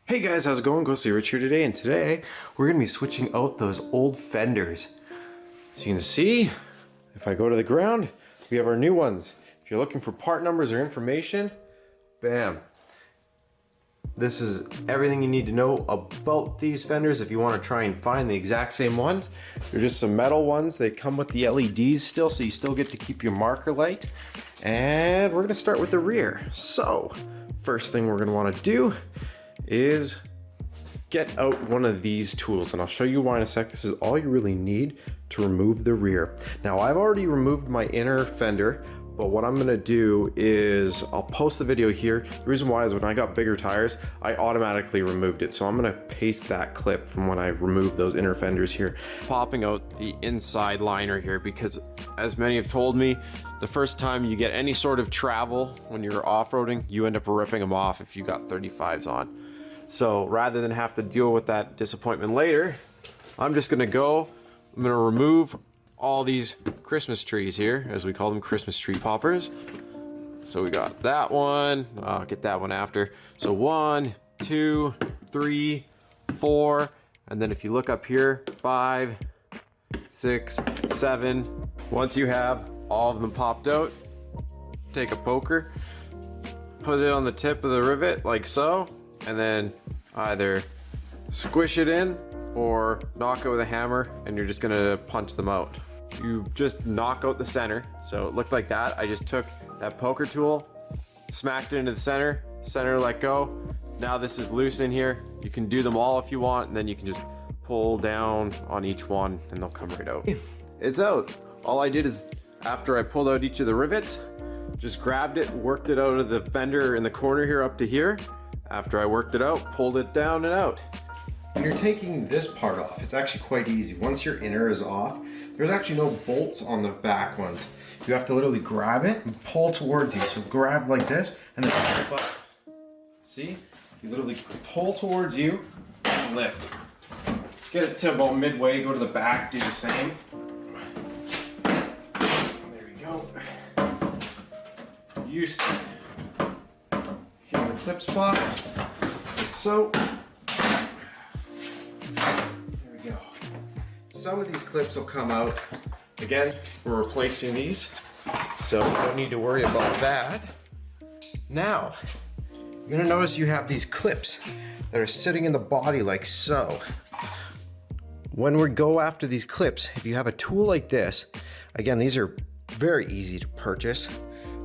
Hey guys, how's it going? Ghostly Rich here today, and today we're going to be switching out those old fenders. So you can see, if I go to the ground, we have our new ones. If you're looking for part numbers or information, bam. This is everything you need to know about these fenders if you want to try and find the exact same ones. They're just some metal ones. They come with the LEDs still, so you still get to keep your marker light. And we're going to start with the rear. So, first thing we're going to want to do is get out one of these tools, and I'll show you why in a sec. This is all you really need to remove the rear. Now I've already removed my inner fender, but what I'm gonna do is I'll post the video here. The reason why is when I got bigger tires, I automatically removed it. So I'm gonna paste that clip from when I removed those inner fenders here. Popping out the inside liner here because, as many have told me, the first time you get any sort of travel when you're off-roading, you end up ripping them off if you got 35s on. So rather than have to deal with that disappointment later, I'm just gonna remove all these Christmas trees here, as we call them, Christmas tree poppers. So we got that one, I'll get that one after. So 1, 2, 3, 4, and then if you look up here, 5, 6, 7. Once you have all of them popped out, take a poker, put it on the tip of the rivet like so, and then either squish it in or knock it with a hammer, and you're just gonna punch them out. You just knock out the center. So it looked like that. I just took that poker tool, smacked it into the center, let go. Now this is loose in here. You can do them all if you want, and then you can just pull down on each one and they'll come right out. It's out. All I did is, after I pulled out each of the rivets, just grabbed it, worked it out of the fender in the corner here up to here. After I worked it out, pulled it down and out. When you're taking this part off, it's actually quite easy. Once your inner is off, there's actually no bolts on the back ones. You have to literally grab it and pull towards you. So grab like this and then pull up. See? You literally pull towards you and lift. Let's get it to about midway, go to the back, do the same. There we go. Use the clip spot, like so. There we go. Some of these clips will come out. Again, we're replacing these, so you don't need to worry about that. Now, you're gonna notice you have these clips that are sitting in the body like so. When we go after these clips, if you have a tool like this, again, these are very easy to purchase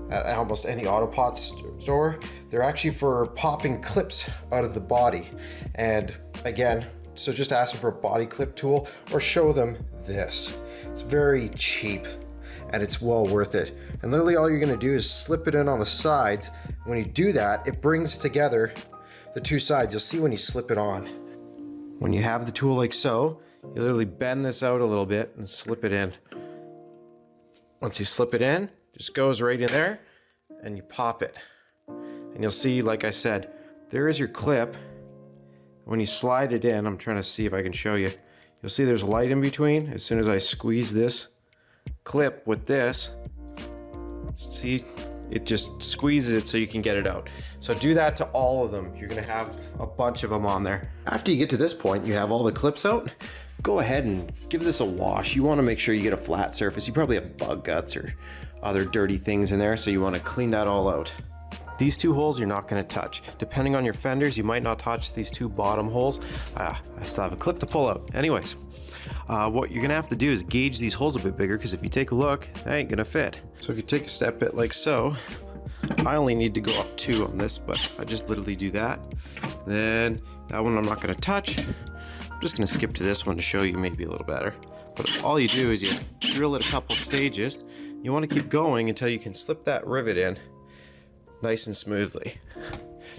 at almost any auto parts store. They're actually for popping clips out of the body. And again, so just ask them for a body clip tool or show them this. It's very cheap and it's well worth it. And literally all you're gonna do is slip it in on the sides. When you do that, it brings together the two sides. You'll see when you slip it on. When you have the tool like so, you literally bend this out a little bit and slip it in. Once you slip it in, just goes right in there and you pop it. And you'll see, like I said, there is your clip. When you slide it in, I'm trying to see if I can show you. You'll see there's light in between. As soon as I squeeze this clip with this, see, it just squeezes it so you can get it out. So do that to all of them. You're gonna have a bunch of them on there. After you get to this point, you have all the clips out. Go ahead and give this a wash. You wanna make sure you get a flat surface. You probably have bug guts or other dirty things in there, so you wanna clean that all out. These two holes you're not gonna touch. Depending on your fenders, you might not touch these two bottom holes. I still have a clip to pull out. Anyways, what you're gonna have to do is gauge these holes a bit bigger, because if you take a look, they ain't gonna fit. So if you take a step bit like so, I only need to go up 2 on this, but I just literally do that. Then that one I'm not gonna touch. I'm just gonna skip to this one to show you maybe a little better. But all you do is you drill it a couple stages. You wanna keep going until you can slip that rivet in nice and smoothly.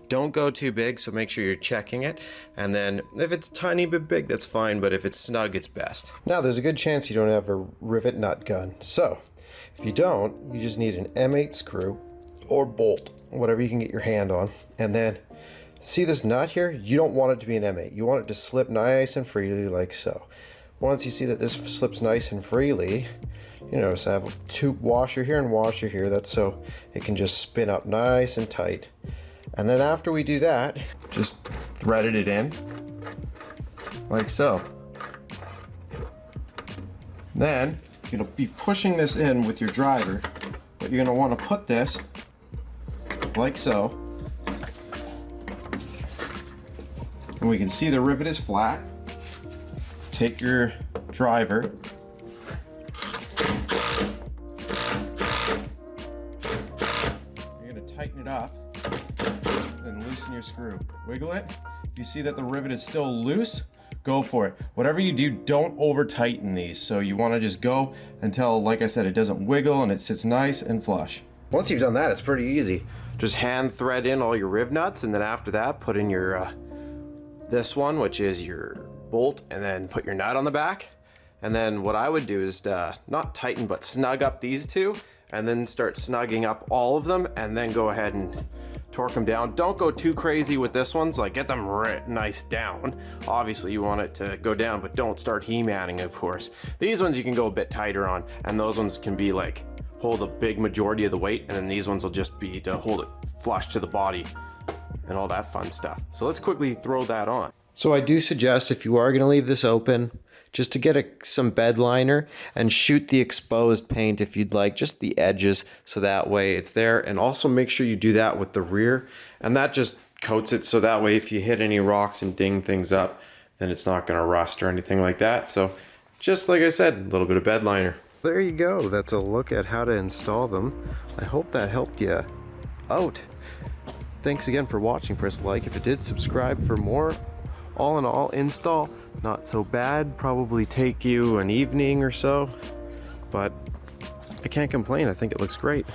Don't go too big, so make sure you're checking it. And then if it's tiny bit big, that's fine, but if it's snug, it's best. Now there's a good chance you don't have a rivet nut gun. So if you don't, you just need an M8 screw or bolt, whatever you can get your hand on. And then see this nut here? You don't want it to be an M8. You want it to slip nice and freely like so. Once you see that this slips nice and freely, you notice I have a tube washer here and washer here. That's so it can just spin up nice and tight. And then after we do that, just threaded it in, like so. Then, you're gonna be pushing this in with your driver, but you're gonna wanna put this, like so. And we can see the rivet is flat. Take your driver, you're gonna tighten it up, then loosen your screw. Wiggle it. If you see that the rivet is still loose, go for it. Whatever you do, don't over tighten these. So you wanna just go until, like I said, it doesn't wiggle and it sits nice and flush. Once you've done that, it's pretty easy. Just hand thread in all your riv nuts, and then after that, put in your, this one, which is your bolt, and then put your nut on the back. And then what I would do is not tighten, but snug up these two, and then start snugging up all of them, and then go ahead and torque them down. Don't go too crazy with this ones, like get them nice down. Obviously you want it to go down, but don't start He-manning, of course. These ones you can go a bit tighter on, and those ones can be like, hold a big majority of the weight, and then these ones will just be to hold it flush to the body and all that fun stuff. So let's quickly throw that on. So I do suggest, if you are going to leave this open, just to get some bed liner and shoot the exposed paint if you'd like, just the edges, so that way it's there. And also make sure you do that with the rear, and that just coats it so that way if you hit any rocks and ding things up, then it's not going to rust or anything like that. So just like I said, a little bit of bed liner. There you go. That's a look at how to install them. I hope that helped you out. Thanks again for watching. Press like if it did, subscribe for more. All in all, install not so bad, probably take you an evening or so, but I can't complain. I think it looks great.